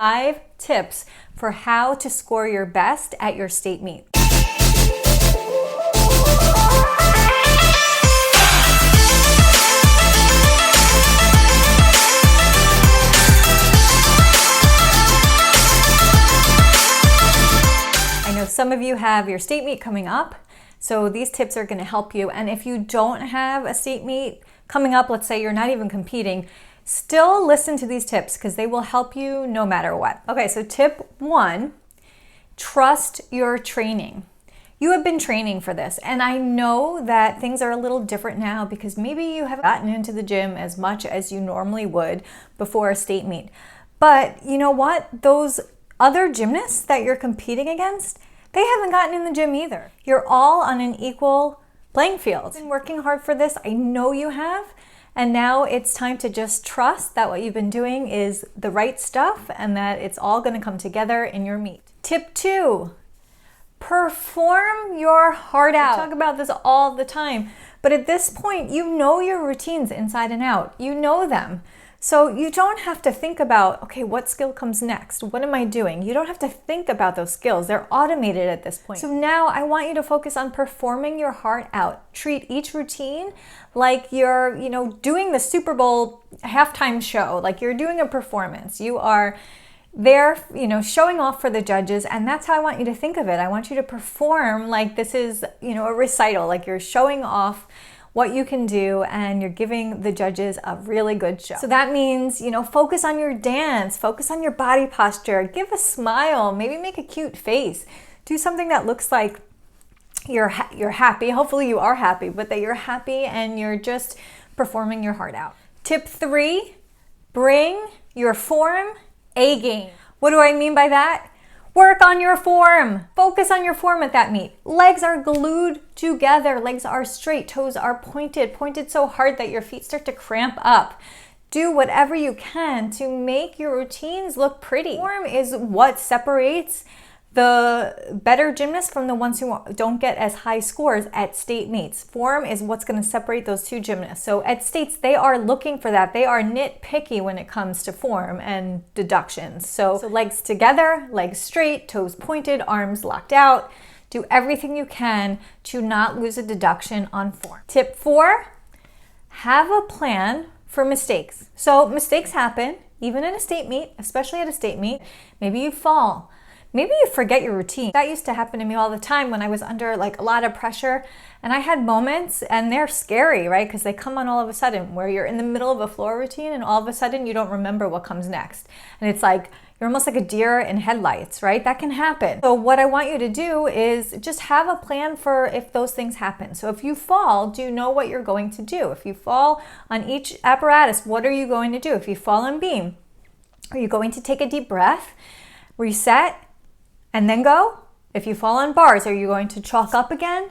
5 tips for how to score your best at your state meet. I know some of you have your state meet coming up, so these tips are going to help you. And if you don't have a state meet coming up, let's say you're not even competing, still listen to these tips because they will help you no matter what. Okay, so tip 1, trust your training. You have been training for this, and I know that things are a little different now because maybe you haven't gotten into the gym as much as you normally would before a state meet. But you know what? Those other gymnasts that you're competing against, they haven't gotten in the gym either. You're all on an equal playing field. You've been working hard for this. I know you have. And now it's time to just trust that what you've been doing is the right stuff and that it's all going to come together in your meet. Tip 2, perform your heart out. I talk about this all the time, but at this point, you know your routines inside and out. You know them. So you don't have to think about, okay, what skill comes next? What am I doing? You don't have to think about those skills. They're automated at this point. So now I want you to focus on performing your heart out. Treat each routine like you're, doing the Super Bowl halftime show, like you're doing a performance. You are there, showing off for the judges, and that's how I want you to think of it. I want you to perform like this is, a recital, like you're showing off what you can do and you're giving the judges a really good show. So that means, focus on your dance, focus on your body posture, give a smile, maybe make a cute face. Do something that looks like you're happy. Hopefully you are happy, but that you're happy and you're just performing your heart out. Tip 3, bring your form A game. What do I mean by that? Work on your form. Focus on your form at that meet. Legs are glued together. Legs are straight. Toes are pointed so hard that your feet start to cramp up. Do whatever you can to make your routines look pretty. Form is what separates the better gymnasts from the ones who don't get as high scores at state meets. Form is what's going to separate those two gymnasts. So at states, they are looking for that. They are nitpicky when it comes to form and deductions. So legs together, legs straight, toes pointed, arms locked out. Do everything you can to not lose a deduction on form. Tip 4, have a plan for mistakes. So mistakes happen, even in a state meet, especially at a state meet. Maybe you fall. Maybe you forget your routine. That used to happen to me all the time when I was under a lot of pressure, and I had moments, and they're scary, right? Because they come on all of a sudden where you're in the middle of a floor routine and all of a sudden you don't remember what comes next. And it's like, you're almost like a deer in headlights, right? That can happen. So what I want you to do is just have a plan for if those things happen. So if you fall, do you know what you're going to do? If you fall on each apparatus, what are you going to do? If you fall on beam, are you going to take a deep breath, reset, and then go? If you fall on bars, are you going to chalk up again,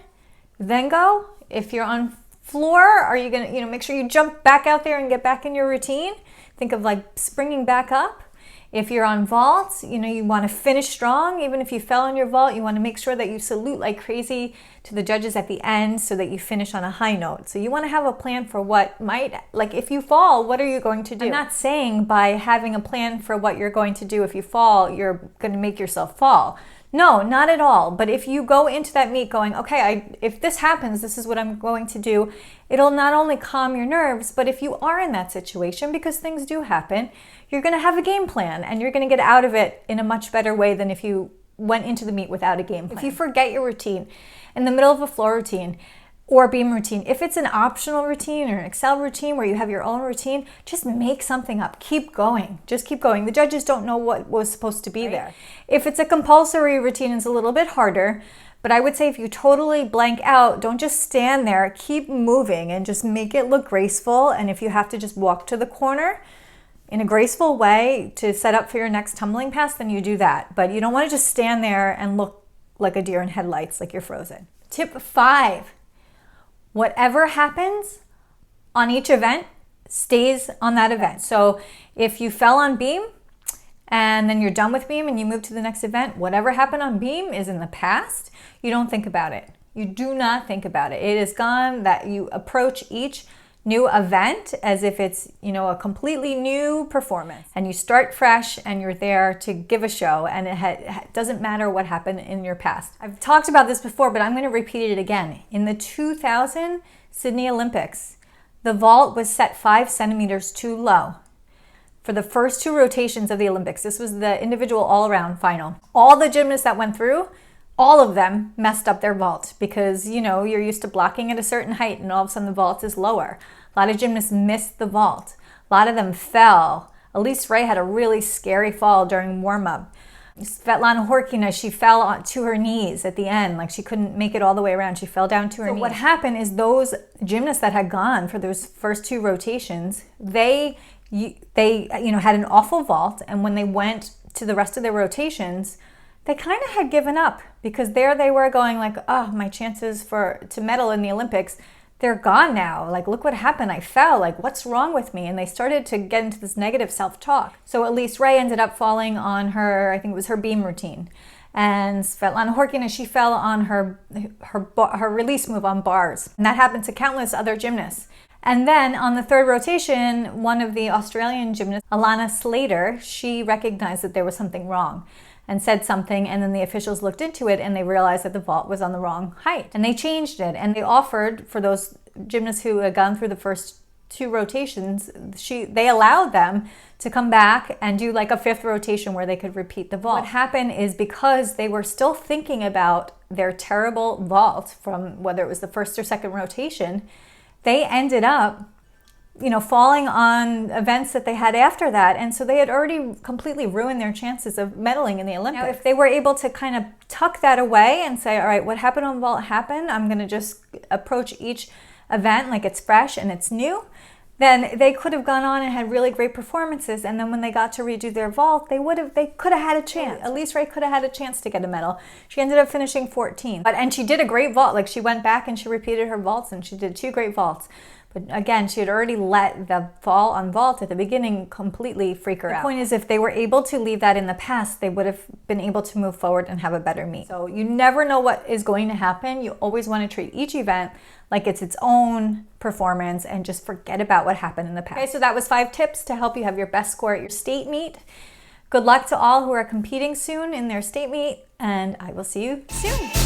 then go? If you're on floor, are you going to, make sure you jump back out there and get back in your routine? Think of like springing back up. If you're on vaults, you want to finish strong. Even if you fell on your vault, you want to make sure that you salute like crazy to the judges at the end so that you finish on a high note. So you want to have a plan for what might, like if you fall, what are you going to do? I'm not saying by having a plan for what you're going to do if you fall, you're going to make yourself fall. No, not at all. But if you go into that meet going, okay, if this happens, this is what I'm going to do, it'll not only calm your nerves, but if you are in that situation, because things do happen, you're going to have a game plan and you're going to get out of it in a much better way than if you went into the meet without a game plan. If you forget your routine in the middle of a floor routine or beam routine, if it's an optional routine or an Excel routine where you have your own routine, just make something up. Keep going. Just keep going. The judges don't know what was supposed to be there. If it's a compulsory routine, it's a little bit harder. But I would say if you totally blank out, don't just stand there. Keep moving and just make it look graceful. And if you have to just walk to the corner in a graceful way to set up for your next tumbling pass, then you do that. But you don't want to just stand there and look like a deer in headlights, like you're frozen. Tip 5. Whatever happens on each event stays on that event. So if you fell on beam and then you're done with beam and you move to the next event, whatever happened on beam is in the past. You don't think about it. You do not think about it. It is gone. That you approach each new event as if it's, you know, a completely new performance. And you start fresh and you're there to give a show, and it doesn't matter what happened in your past. I've talked about this before, but I'm going to repeat it again. In the 2000 Sydney Olympics, the vault was set 5 centimeters too low. For the first 2 rotations of the Olympics, this was the individual all-around final. All the gymnasts that went through, all of them messed up their vault because, you know, you're used to blocking at a certain height and all of a sudden the vault is lower. A lot of gymnasts missed the vault. A lot of them fell. Elise Ray had a really scary fall during warm-up. Svetlana Horkina, she fell to her knees at the end, like she couldn't make it all the way around. She fell down to her knees. What happened is those gymnasts that had gone for those first 2 rotations, they had an awful vault, and when they went to the rest of their rotations, they kind of had given up because there they were going like, oh, my chances to medal in the Olympics, they're gone now. Like, look what happened. I fell. Like, what's wrong with me? And they started to get into this negative self-talk. So Elise Ray ended up falling on her, I think it was her beam routine. And Svetlana Horkina, she fell on her release move on bars. And that happened to countless other gymnasts. And then on the 3rd rotation, one of the Australian gymnasts, Alana Slater, she recognized that there was something wrong and said something, and then the officials looked into it and they realized that the vault was on the wrong height. And they changed it, and they offered for those gymnasts who had gone through the first 2 rotations, they allowed them to come back and do like a 5th rotation where they could repeat the vault. What happened is because they were still thinking about their terrible vault from whether it was the 1st or 2nd rotation, they ended up, you know, falling on events that they had after that. And so they had already completely ruined their chances of medaling in the Olympics. Now, if they were able to kind of tuck that away and say, all right, what happened on vault happened, I'm going to just approach each event like it's fresh and it's new, then they could have gone on and had really great performances. And then when they got to redo their vault, they could have had a chance. Elise Ray could have had a chance to get a medal. She ended up finishing 14th. And she did a great vault. Like, she went back and she repeated her vaults and she did 2 great vaults. But again, she had already let the fall on vault at the beginning completely freak her out. The point is, if they were able to leave that in the past, they would have been able to move forward and have a better meet. So you never know what is going to happen. You always want to treat each event like it's its own performance and just forget about what happened in the past. Okay, so that was 5 tips to help you have your best score at your state meet. Good luck to all who are competing soon in their state meet, and I will see you soon.